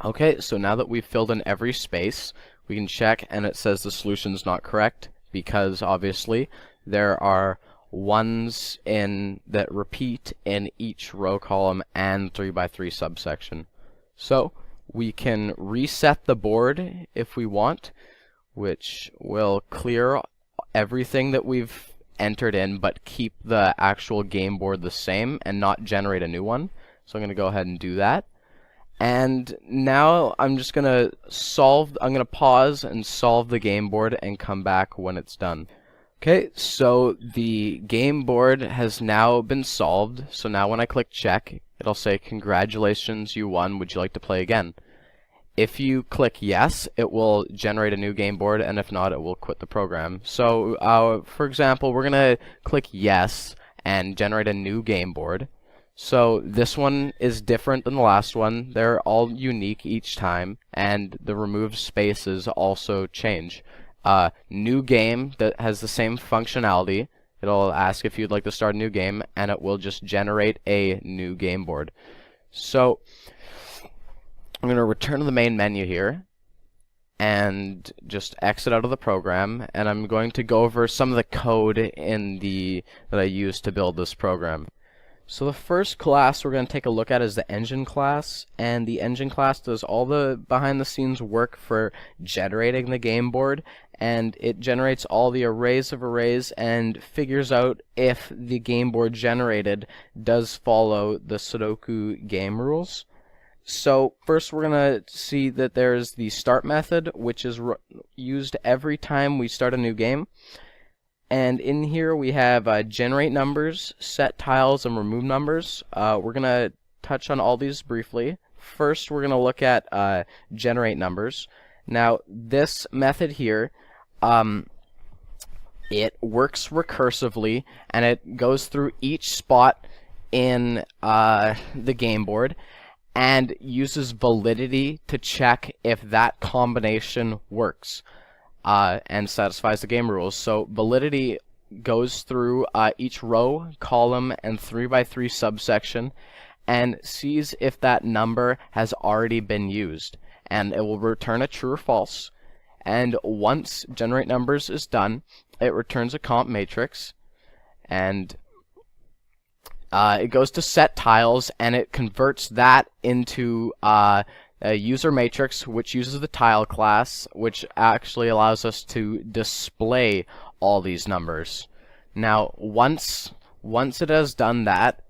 Okay, so now that we've filled in every space, we can check and it says the solution's not correct because obviously there are 1s that repeat in each row, column, and 3x3 subsection. So we can reset the board if we want, which will clear everything that we've entered in but keep the actual game board the same and not generate a new one. So I'm going to go ahead and do that. And now I'm just gonna pause and solve the game board and come back when it's done. Okay, so the game board has now been solved. So now when I click check, it'll say, congratulations, you won, would you like to play again? If you click yes, it will generate a new game board, and if not, it will quit the program. So, for example, we're gonna click yes and generate a new game board. So this one is different than the last one. They're all unique each time, and the removed spaces also change. New game that has the same functionality. It'll ask if you'd like to start a new game, and it will just generate a new game board. So I'm going to return to the main menu here and just exit out of the program, and I'm going to go over some of the code that I used to build this program. So the first class we're going to take a look at is the engine class, and the engine class does all the behind the scenes work for generating the game board, and it generates all the arrays of arrays and figures out if the game board generated does follow the Sudoku game rules. So first we're going to see that there's the start method, which is used every time we start a new game. And in here we have generate numbers, set tiles, and remove numbers. We're going to touch on all these briefly. First, we're going to look at generate numbers. Now, this method here, it works recursively, and it goes through each spot in the game board and uses validity to check if that combination works. And satisfies the game rules. So validity goes through each row, column, and 3x3 subsection and sees if that number has already been used. And it will return a true or false. And once generate numbers is done, it returns a comp matrix. And it goes to set tiles, and it converts that into a user matrix, which uses the tile class, which actually allows us to display all these numbers. Now, once it has done that,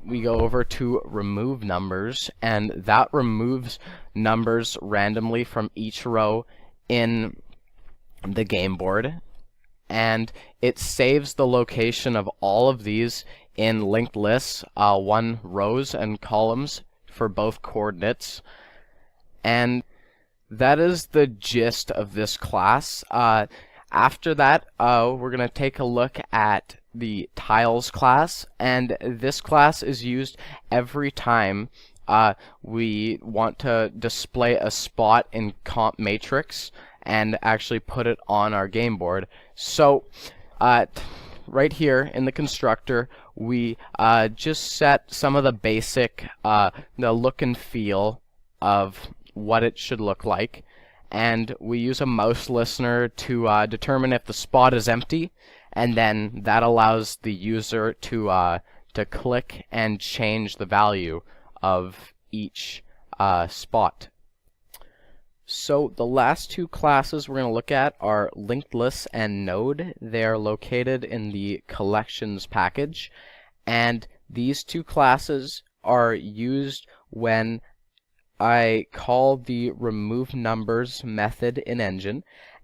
we go over to remove numbers, and that removes numbers randomly from each row in the game board, and it saves the location of all of these in linked lists, rows and columns for both coordinates. And that is the gist of this class. After that, we're going to take a look at the tiles class, and this class is used every time we want to display a spot in comp matrix and actually put it on our game board. So right here in the constructor, we just set some of the basic the look and feel of what it should look like, and we use a mouse listener to determine if the spot is empty, and then that allows the user to click and change the value of each spot. So the last two classes we're going to look at are linked lists and node. They are located in the collections package, and these two classes are used when I call the remove numbers method in Engine,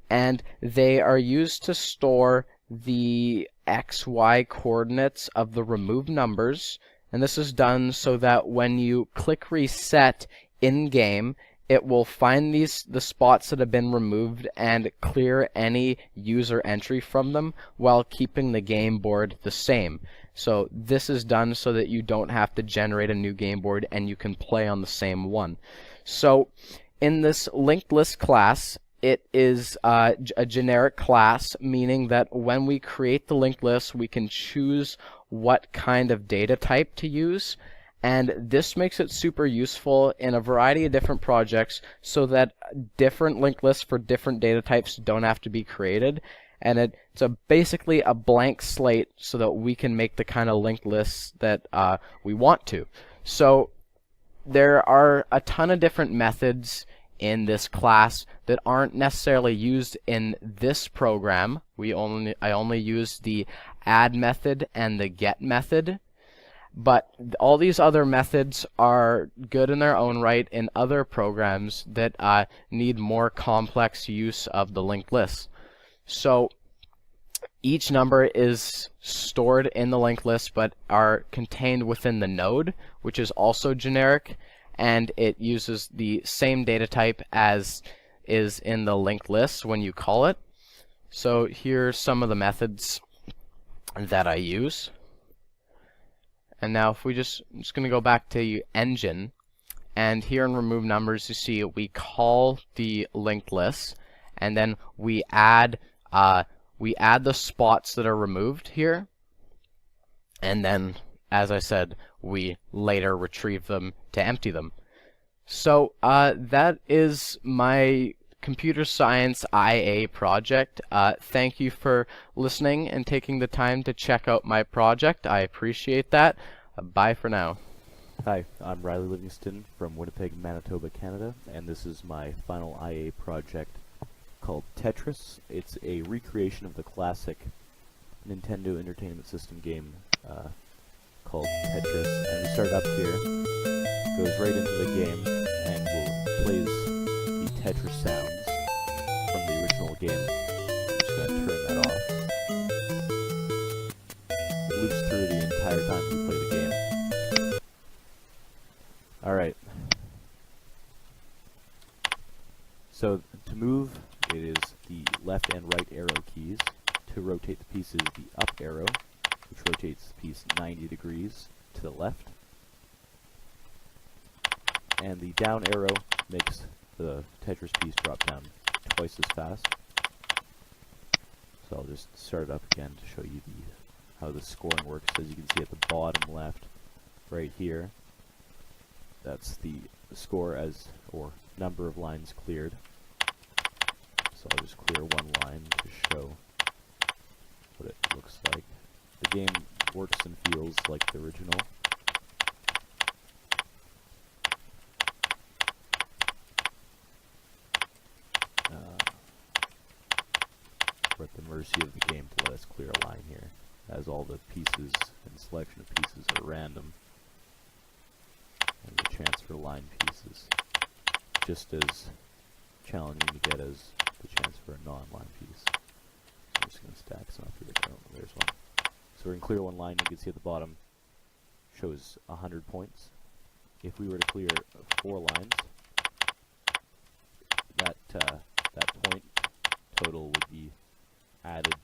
and they are used to store the XY coordinates of the removed numbers, and this is done so that when you click reset in game, it will find the spots that have been removed and clear any user entry from them while keeping the game board the same. So this is done so that you don't have to generate a new game board and you can play on the same one. So in this linked list class, it is a generic class, meaning that when we create the linked list, we can choose what kind of data type to use. And this makes it super useful in a variety of different projects so that different linked lists for different data types don't have to be created. And it's basically a blank slate so that we can make the kind of linked lists that we want to. So there are a ton of different methods in this class that aren't necessarily used in this program. I only use the add method and the get method. But all these other methods are good in their own right in other programs that need more complex use of the linked list. So each number is stored in the linked list but are contained within the node, which is also generic, and it uses the same data type as is in the linked list when you call it. So here's some of the methods that I use. And now if I'm just going to go back to engine, and here in remove numbers you see we call the linked list, and then we add the spots that are removed here, and then, as I said, we later retrieve them to empty them. So that is my computer science IA project. Thank you for listening and taking the time to check out my project. I appreciate that. Bye for now. Hi, I'm Riley Livingston from Winnipeg, Manitoba, Canada, and this is my final IA project called Tetris. It's a recreation of the classic Nintendo Entertainment System game called Tetris. And we start up here, goes right into the game, and plays the Tetris sounds from the original game. I'm just going to turn that off. It loops through the entire time you play the game. Alright. So, to move, it is the left and right arrow keys. To rotate the piece is the up arrow, which rotates the piece 90 degrees to the left. And the down arrow makes the Tetris piece drop down twice as fast. So I'll just start it up again to show you how the scoring works. As you can see at the bottom left, right here, that's the score or number of lines cleared. So I'll just clear one line to show what it looks like. The game works and feels like the original. We're at the mercy of the game to let us clear a line here, as all the pieces and selection of pieces are random. And the chance for line pieces just as challenging to get as the chance for a non-line piece. So I'm just going to stack some up here. Oh, there's one. So we're going to clear one line. You can see at the bottom shows 100 points. If we were to clear 4 lines, that point total would be added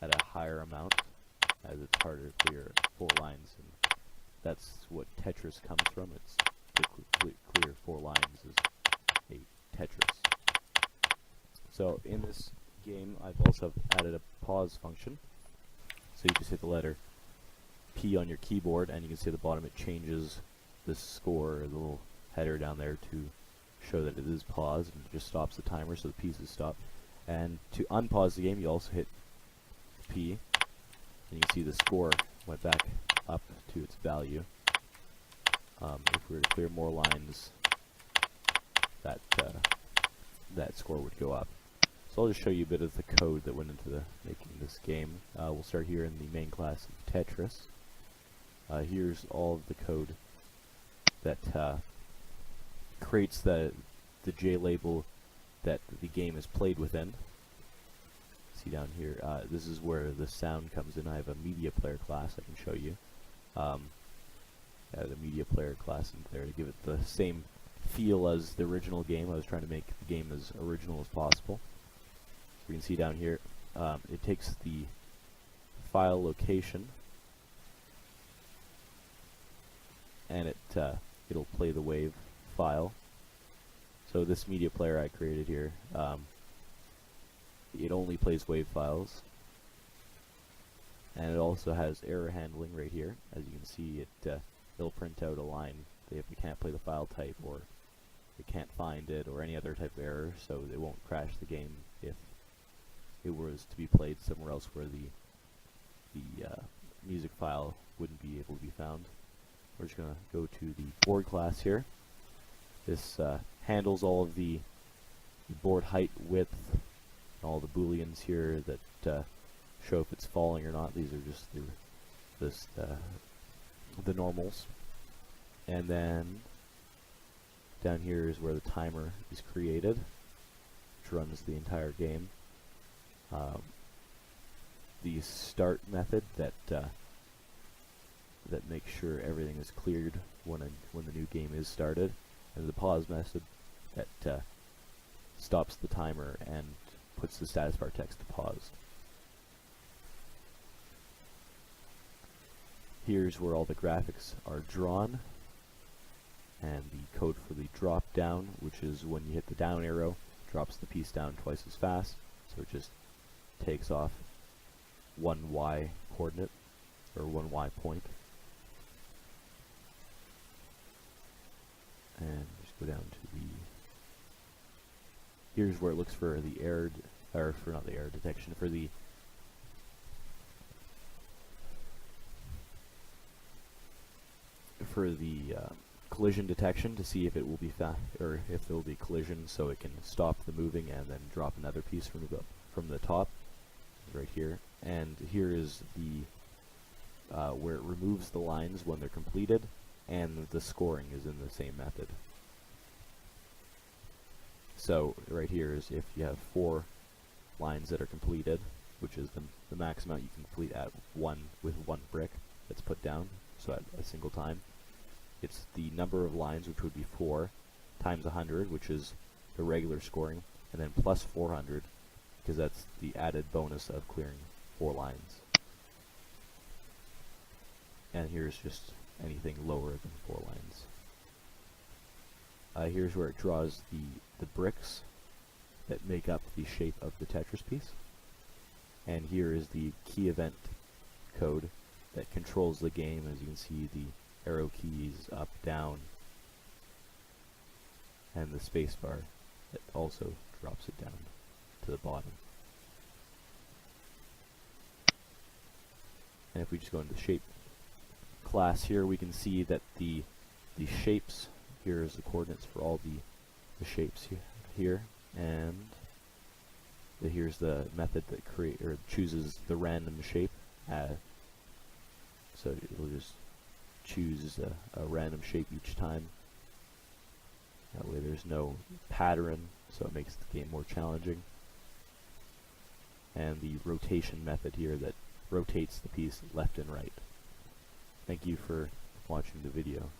at a higher amount, as it's harder to clear 4 lines. And that's what Tetris comes from. It's to clear 4 lines is a Tetris. So in this game, I've also added a pause function. So you just hit the letter P on your keyboard, and you can see at the bottom it changes the score, or the little header down there, to show that it is paused, and it just stops the timer so the pieces stop. And to unpause the game, you also hit P, and you can see the score went back up to its value. If we were to clear more lines, that score would go up. So I'll just show you a bit of the code that went into making this game. We'll start here in the main class of Tetris. Here's all of the code that creates the J label that the game is played within. See down here, this is where the sound comes in. I have a media player class I can show you. Added a media player class in there to give it the same feel as the original game. I was trying to make the game as original as possible. So you can see down here, it takes the file location, and it'll play the wave file. So this media player I created here, it only plays wave files, and it also has error handling right here. As you can see, it'll print out a line if we can't play the file type, or we can't find it, or any other type of error, so it won't crash the game if it was to be played somewhere else where the music file wouldn't be able to be found. We're just going to go to the board class here. This handles all of the board height, width, and all the booleans here that show if it's falling or not. These are just the normals, and then down here is where the timer is created, which runs the entire game. The start method that makes sure everything is cleared when the new game is started, and the pause method that stops the timer and puts the status bar text to pause. Here's where all the graphics are drawn, and the code for the drop down, which is when you hit the down arrow, drops the piece down twice as fast, so it just takes off one Y coordinate, or one Y point. And just go down to the, here's where it looks for the error, or for not the error detection, for the collision detection, to see if it will be or if there will be collision, so it can stop the moving and then drop another piece from the top, right here. And here is the where it removes the lines when they're completed, and the scoring is in the same method. So right here is if you have 4 lines that are completed, which is the max amount you can complete at with one brick that's put down, so at a single time. It's the number of lines, which would be 4, times 100, which is the regular scoring, and then plus 400, because that's the added bonus of clearing 4 lines. And here's just anything lower than 4 lines. Here's where it draws the bricks that make up the shape of the Tetris piece. And here is the key event code that controls the game. As you can see, the arrow keys up, down, and the space bar that also drops it down to the bottom. And if we just go into the shape class here, we can see that the shapes, here is the coordinates for all the shapes here, and here's the method that chooses the random shape. So it'll just choose a random shape each time. That way there's no pattern, so it makes the game more challenging. And the rotation method here that rotates the piece left and right. Thank you for watching the video.